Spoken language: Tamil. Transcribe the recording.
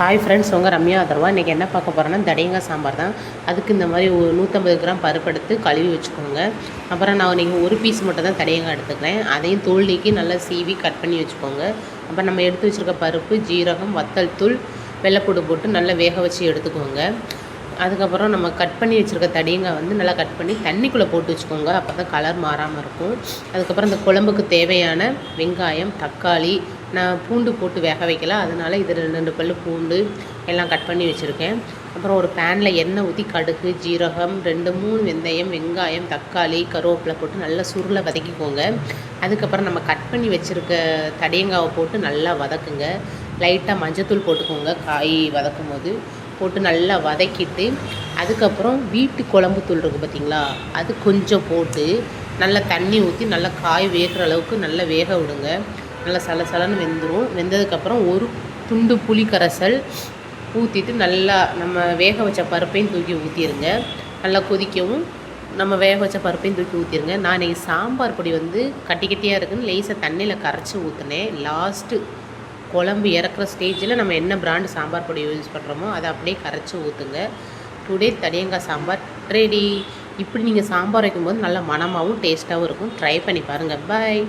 ஹாய் ஃப்ரெண்ட்ஸ், உங்கள் ரம்யா அதர்வா. இன்றைக்கி என்ன பார்க்க போகிறோன்னா தடியங்காய் சாம்பார் தான். அதுக்கு இந்த மாதிரி ஒரு 150 கிராம் பருப்பு எடுத்து கழுவி வச்சுக்கோங்க. அப்புறம் நான் இன்றைக்கி ஒரு பீஸ் மட்டும் தான் தடியங்காய் எடுத்துக்கிறேன். அதையும் தோல் நீக்கி நல்லா சீவி கட் பண்ணி வச்சுக்கோங்க. அப்புறம் நம்ம எடுத்து வச்சுருக்க பருப்பு, ஜீரகம், வத்தல் தூள், வெள்ளைப்பூடு போட்டு நல்லா வேக வச்சு எடுத்துக்கோங்க. அதுக்கப்புறம் நம்ம கட் பண்ணி வச்சுருக்க தடியங்காய் வந்து நல்லா கட் பண்ணி தண்ணிக்குள்ளே போட்டு வச்சுக்கோங்க. அப்போ தான் கலர் மாறாமல் இருக்கும். அதுக்கப்புறம் இந்த குழம்புக்கு தேவையான வெங்காயம், தக்காளி, நான் பூண்டு போட்டு வேக வைக்கல, அதனால் இது 2 பல்லு பூண்டு எல்லாம் கட் பண்ணி வச்சுருக்கேன். அப்புறம் ஒரு பேனில் எண்ணெய் ஊற்றி கடுகு, ஜீரகம், 2-3 வெந்தயம், வெங்காயம், தக்காளி, கருவேப்பிலை போட்டு நல்லா சுருளை வதக்கிக்கோங்க. அதுக்கப்புறம் நம்ம கட் பண்ணி வச்சுருக்க தடியங்காவை போட்டு நல்லா வதக்குங்க. லைட்டாக மஞ்சத்தூள் போட்டுக்கோங்க. காய் வதக்கும் போது போட்டு நல்லா வதக்கிட்டு, அதுக்கப்புறம் வீட்டு குழம்பு தூள் இருக்குது பார்த்திங்களா, அது கொஞ்சம் போட்டு நல்லா தண்ணி ஊற்றி நல்லா காய் வேகிற அளவுக்கு நல்லா வேக விடுங்க. நல்லா சலசலன்னு வெந்துடும். வெந்ததுக்கப்புறம் ஒரு துண்டு புளி கரைசல் ஊற்றிட்டு நல்லா நம்ம வேக வச்ச பருப்பையும் தூக்கி ஊற்றிடுங்க. நல்லா கொதிக்கவும் நம்ம வேக வச்ச பருப்பையும் தூக்கி ஊற்றிடுங்க. நான் இன்றைக்கி சாம்பார் பொடி வந்து கட்டி கட்டியாக இருக்குன்னு லேசாக தண்ணியில் கரைச்சி ஊற்றினேன். லாஸ்ட்டு குழம்பு இறக்குற ஸ்டேஜில் நம்ம என்ன பிராண்டு சாம்பார் பொடி யூஸ் பண்ணுறோமோ அதை அப்படியே கரைச்சி ஊற்றுங்க. டுடே தடியங்காய் சாம்பார் ரெடி. இப்படி நீங்கள் சாம்பார் வைக்கும்போது நல்ல மணமாகவும் டேஸ்ட்டாகவும் இருக்கும். ட்ரை பண்ணி பாருங்கள். பாய்.